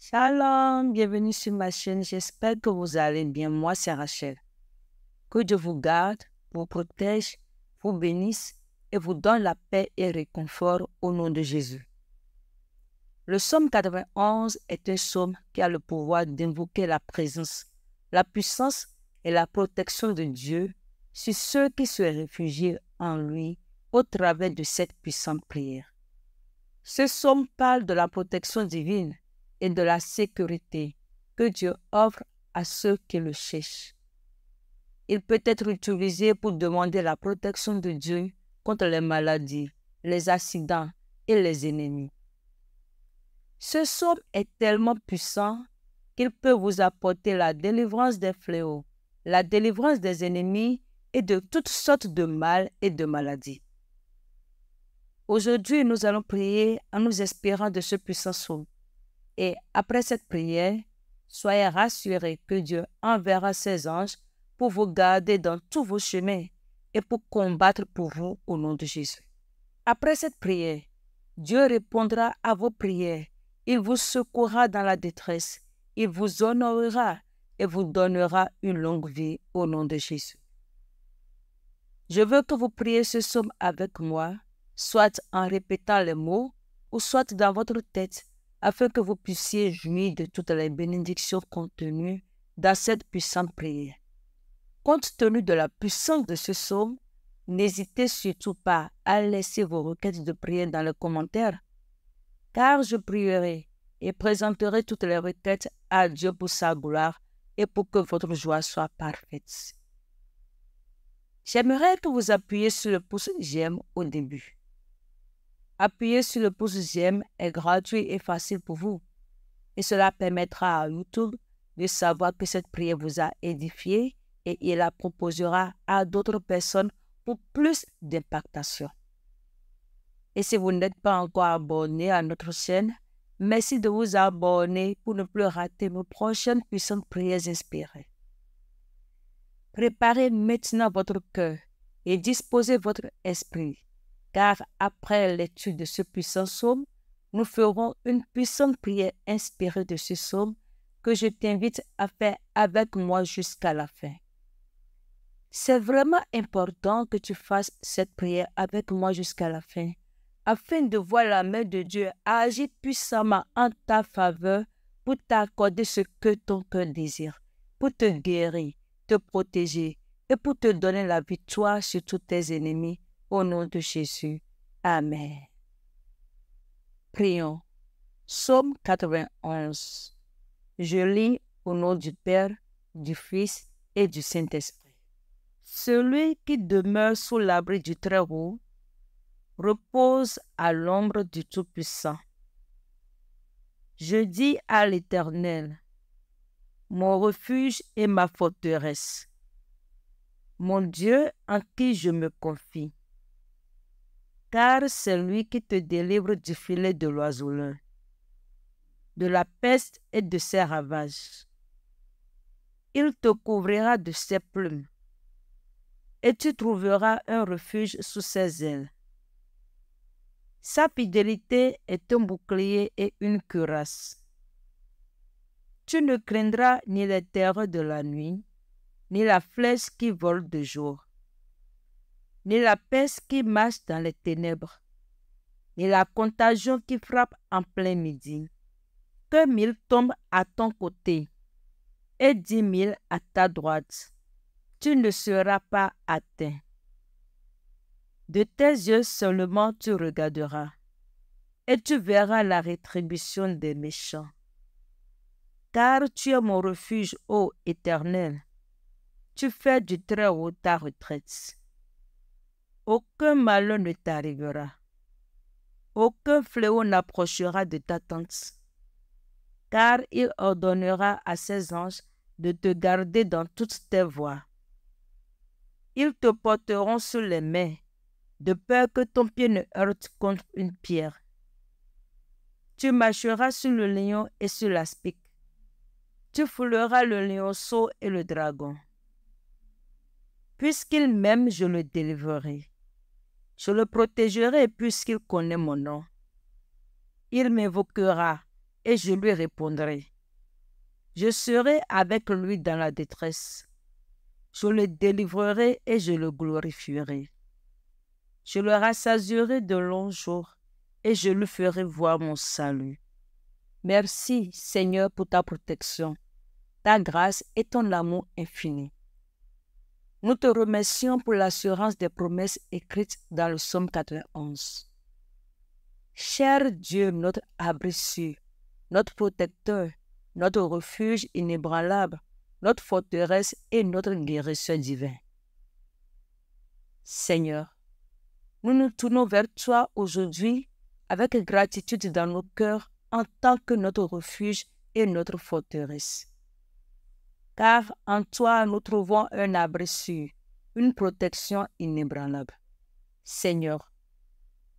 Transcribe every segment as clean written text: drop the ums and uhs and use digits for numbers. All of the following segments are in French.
Shalom, bienvenue sur ma chaîne. J'espère que vous allez bien. Moi, c'est Rachel. Que Dieu vous garde, vous protège, vous bénisse et vous donne la paix et réconfort au nom de Jésus. Le psaume 91 est un psaume qui a le pouvoir d'invoquer la présence, la puissance et la protection de Dieu sur ceux qui se réfugient en lui au travers de cette puissante prière. Ce psaume parle de la protection divine et de la sécurité que Dieu offre à ceux qui le cherchent. Il peut être utilisé pour demander la protection de Dieu contre les maladies, les accidents et les ennemis. Ce psaume est tellement puissant qu'il peut vous apporter la délivrance des fléaux, la délivrance des ennemis et de toutes sortes de mal et de maladies. Aujourd'hui, nous allons prier en nous inspirant de ce puissant psaume. Et après cette prière, soyez rassurés que Dieu enverra ses anges pour vous garder dans tous vos chemins et pour combattre pour vous au nom de Jésus. Après cette prière, Dieu répondra à vos prières. Il vous secourra dans la détresse. Il vous honorera et vous donnera une longue vie au nom de Jésus. Je veux que vous priez ce psaume avec moi, soit en répétant les mots ou soit dans votre tête, afin que vous puissiez jouir de toutes les bénédictions contenues dans cette puissante prière. Compte tenu de la puissance de ce psaume, n'hésitez surtout pas à laisser vos requêtes de prière dans les commentaires, car je prierai et présenterai toutes les requêtes à Dieu pour sa gloire et pour que votre joie soit parfaite. J'aimerais que vous appuyiez sur le pouce j'aime au début. Appuyer sur le pouce j'aime est gratuit et facile pour vous. Et cela permettra à YouTube de savoir que cette prière vous a édifié et il la proposera à d'autres personnes pour plus d'impactation. Et si vous n'êtes pas encore abonné à notre chaîne, merci de vous abonner pour ne plus rater nos prochaines puissantes prières inspirées. Préparez maintenant votre cœur et disposez votre esprit. Car après l'étude de ce puissant psaume, nous ferons une puissante prière inspirée de ce psaume que je t'invite à faire avec moi jusqu'à la fin. C'est vraiment important que tu fasses cette prière avec moi jusqu'à la fin, afin de voir la main de Dieu agir puissamment en ta faveur pour t'accorder ce que ton cœur désire, pour te guérir, te protéger et pour te donner la victoire sur tous tes ennemis. Au nom de Jésus. Amen. Prions. Psaume 91. Je lis au nom du Père, du Fils et du Saint-Esprit. Celui qui demeure sous l'abri du Très-Haut repose à l'ombre du Tout-Puissant. Je dis à l'Éternel, mon refuge et ma forteresse, mon Dieu en qui je me confie. Car c'est lui qui te délivre du filet de l'oiseleur, de la peste et de ses ravages. Il te couvrira de ses plumes, et tu trouveras un refuge sous ses ailes. Sa fidélité est un bouclier et une cuirasse. Tu ne craindras ni les terreurs de la nuit, ni la flèche qui vole de jour, ni la peste qui marche dans les ténèbres, ni la contagion qui frappe en plein midi. Que 1000 tombent à ton côté et 10 000 à ta droite, tu ne seras pas atteint. De tes yeux seulement tu regarderas, et tu verras la rétribution des méchants. Car tu es mon refuge, ô Éternel, tu fais du Très-Haut ta retraite. Aucun malheur ne t'arrivera. Aucun fléau n'approchera de ta tente. Car il ordonnera à ses anges de te garder dans toutes tes voies. Ils te porteront sur les mains, de peur que ton pied ne heurte contre une pierre. Tu marcheras sur le lion et sur l'aspic. Tu fouleras le lionceau et le dragon. Puisqu'il m'aime, je le délivrerai. Je le protégerai puisqu'il connaît mon nom. Il m'invoquera et je lui répondrai. Je serai avec lui dans la détresse. Je le délivrerai et je le glorifierai. Je le rassasierai de longs jours et je lui ferai voir mon salut. Merci, Seigneur, pour ta protection, ta grâce et ton amour infini. Nous te remercions pour l'assurance des promesses écrites dans le psaume 91. Cher Dieu, notre abri sûr, notre protecteur, notre refuge inébranlable, notre forteresse et notre guérisseur divin. Seigneur, nous nous tournons vers toi aujourd'hui avec gratitude dans nos cœurs en tant que notre refuge et notre forteresse. Car en toi nous trouvons un abri sûr, une protection inébranlable. Seigneur,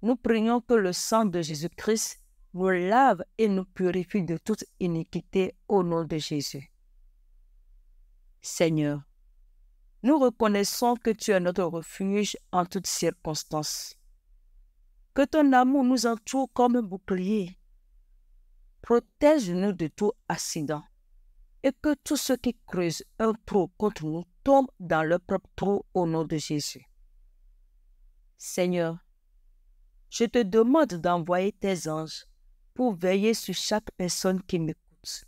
nous prions que le sang de Jésus-Christ nous lave et nous purifie de toute iniquité au nom de Jésus. Seigneur, nous reconnaissons que tu es notre refuge en toutes circonstances. Que ton amour nous entoure comme un bouclier. Protège-nous de tout accident et que tous ceux qui creusent un trou contre nous tombent dans leur propre trou au nom de Jésus. Seigneur, je te demande d'envoyer tes anges pour veiller sur chaque personne qui m'écoute,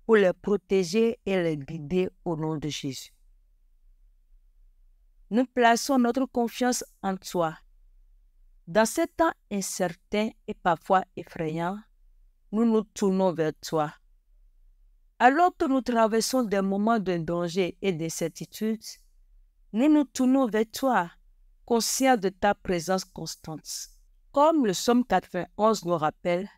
pour les protéger et les guider au nom de Jésus. Nous plaçons notre confiance en toi. Dans ces temps incertains et parfois effrayants, nous nous tournons vers toi. Alors que nous traversons des moments de danger et d'incertitude, nous nous tournons vers toi, conscients de ta présence constante. Comme le psaume 91 nous rappelle,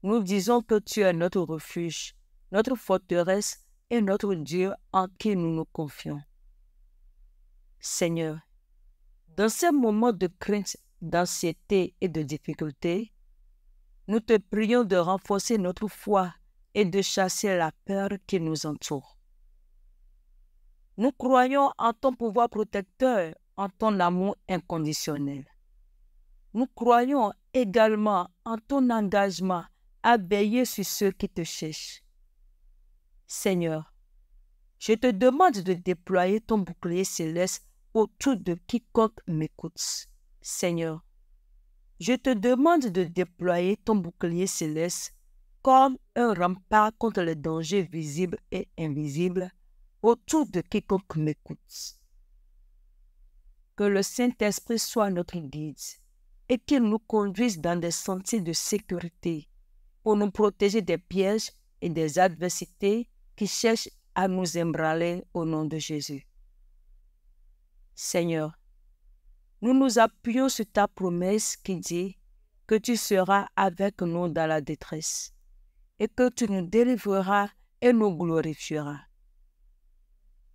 nous disons que tu es notre refuge, notre forteresse et notre Dieu en qui nous nous confions. Seigneur, dans ces moments de crainte, d'anxiété et de difficulté, nous te prions de renforcer notre foi et de chasser la peur qui nous entoure. Nous croyons en ton pouvoir protecteur, en ton amour inconditionnel. Nous croyons également en ton engagement à veiller sur ceux qui te cherchent. Seigneur, je te demande de déployer ton bouclier céleste autour de quiconque m'écoute. Seigneur, je te demande de déployer ton bouclier céleste comme un rempart contre les dangers visibles et invisibles autour de quiconque m'écoute. Que le Saint-Esprit soit notre guide et qu'il nous conduise dans des sentiers de sécurité pour nous protéger des pièges et des adversités qui cherchent à nous ébranler au nom de Jésus. Seigneur, nous nous appuyons sur ta promesse qui dit que tu seras avec nous dans la détresse et que tu nous délivreras et nous glorifieras.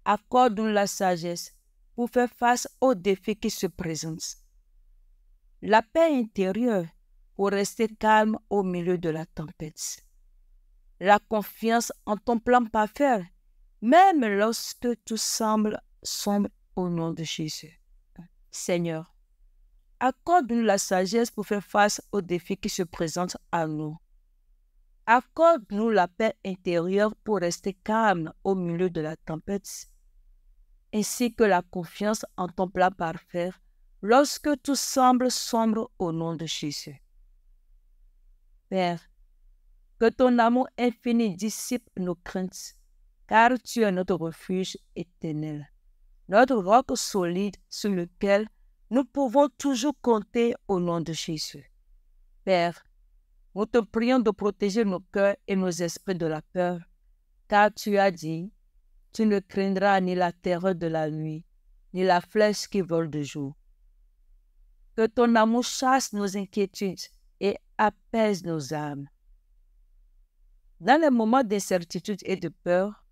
Accorde-nous la sagesse pour faire face aux défis qui se présentent, la paix intérieure pour rester calme au milieu de la tempête, la confiance en ton plan parfait, même lorsque tout semble sombre au nom de Jésus. Seigneur, accorde-nous la sagesse pour faire face aux défis qui se présentent à nous. Accorde-nous la paix intérieure pour rester calme au milieu de la tempête, ainsi que la confiance en ton plan parfait lorsque tout semble sombre au nom de Jésus. Père, que ton amour infini dissipe nos craintes, car tu es notre refuge éternel, notre roc solide sur lequel nous pouvons toujours compter au nom de Jésus. Père, nous te prions de protéger nos cœurs et nos esprits de la peur, car tu as dit, tu ne craindras ni la terreur de la nuit, ni la flèche qui vole de jour. Que ton amour chasse nos inquiétudes et apaise nos âmes. Dans les moments d'incertitude et de peur,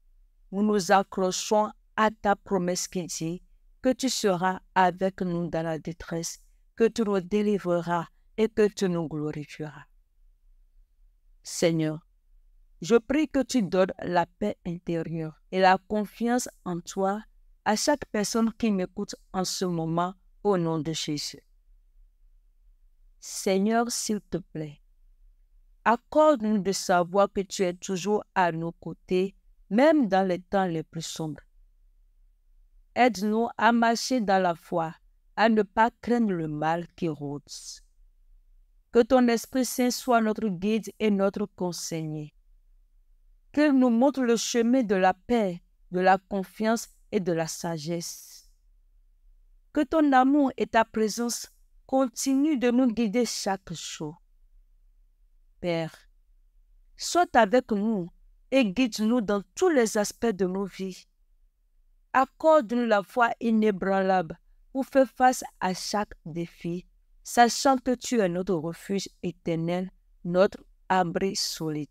nous nous accrochons à ta promesse qui dit que tu seras avec nous dans la détresse, que tu nous délivreras et que tu nous glorifieras. Seigneur, je prie que tu donnes la paix intérieure et la confiance en toi à chaque personne qui m'écoute en ce moment au nom de Jésus. Seigneur, s'il te plaît, Accorde-nous de savoir que tu es toujours à nos côtés, même dans les temps les plus sombres. Aide-nous à marcher dans la foi, à ne pas craindre le mal qui rôde. Que ton Esprit Saint soit notre guide et notre conseiller. Qu'il nous montre le chemin de la paix, de la confiance et de la sagesse. Que ton amour et ta présence continuent de nous guider chaque jour. Père, sois avec nous et guide-nous dans tous les aspects de nos vies. Accorde-nous la foi inébranlable pour faire face à chaque défi, sachant que tu es notre refuge éternel, notre abri solide.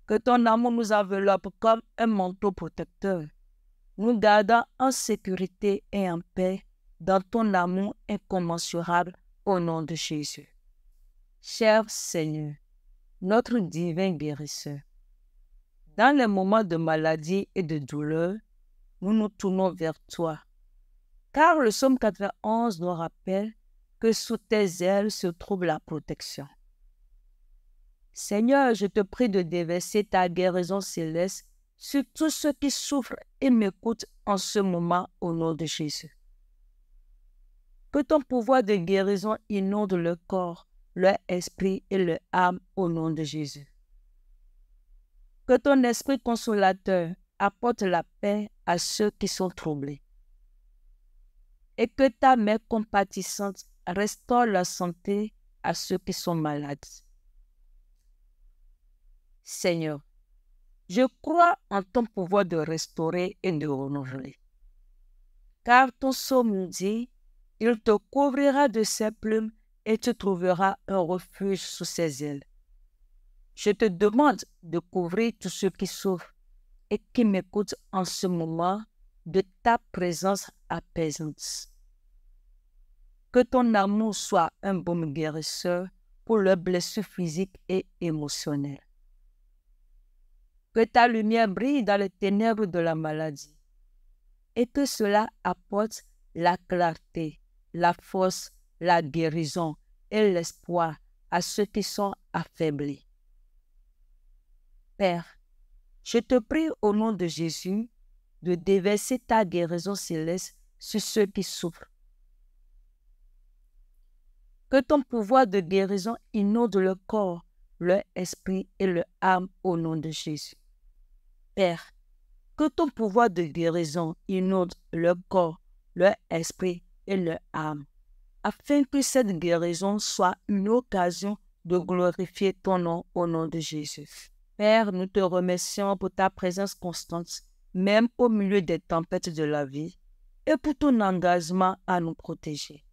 Que ton amour nous enveloppe comme un manteau protecteur, nous gardant en sécurité et en paix dans ton amour incommensurable au nom de Jésus. Cher Seigneur, notre divin guérisseur, dans les moments de maladie et de douleur, nous nous tournons vers toi, car le psaume 91 nous rappelle que sous tes ailes se trouve la protection. Seigneur, je te prie de déverser ta guérison céleste sur tous ceux qui souffrent et m'écoutent en ce moment au nom de Jésus. Que ton pouvoir de guérison inonde leur corps, leur esprit et leur âme au nom de Jésus. Que ton esprit consolateur apporte la paix à ceux qui sont troublés. Et que ta main compatissante restaure la santé à ceux qui sont malades. Seigneur, je crois en ton pouvoir de restaurer et de renouveler. Car ton psaume nous dit, il te couvrira de ses plumes et tu trouveras un refuge sous ses ailes. Je te demande de couvrir tous ceux qui souffrent et qui m'écoutent en ce moment de ta présence apaisante. Que ton amour soit un baume guérisseur pour leurs blessures physiques et émotionnelles. Que ta lumière brille dans les ténèbres de la maladie et que cela apporte la clarté, la force, la guérison et l'espoir à ceux qui sont affaiblis. Père, je te prie au nom de Jésus de déverser ta guérison céleste sur ceux qui souffrent. Que ton pouvoir de guérison inonde leur corps, leur esprit et leur âme au nom de Jésus. Père, que ton pouvoir de guérison inonde leur corps, leur esprit et leur âme, afin que cette guérison soit une occasion de glorifier ton nom au nom de Jésus. Père, nous te remercions pour ta présence constante, même au milieu des tempêtes de la vie, et pour ton engagement à nous protéger.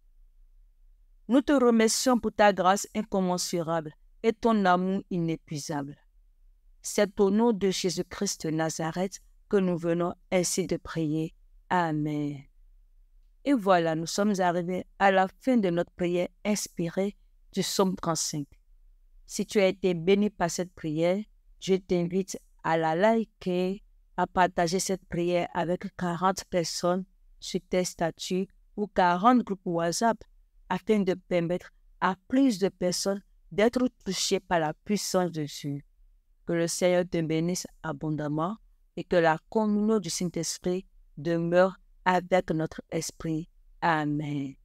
Nous te remercions pour ta grâce incommensurable et ton amour inépuisable. C'est au nom de Jésus-Christ de Nazareth que nous venons ainsi de prier. Amen. Et voilà, nous sommes arrivés à la fin de notre prière inspirée du psaume 35. Si tu as été béni par cette prière, je t'invite à la liker, à partager cette prière avec 40 personnes sur tes statuts ou 40 groupes WhatsApp afin de permettre à plus de personnes d'être touchées par la puissance de Dieu. Que le Seigneur te bénisse abondamment et que la communion du Saint-Esprit demeure avec notre esprit. Amen.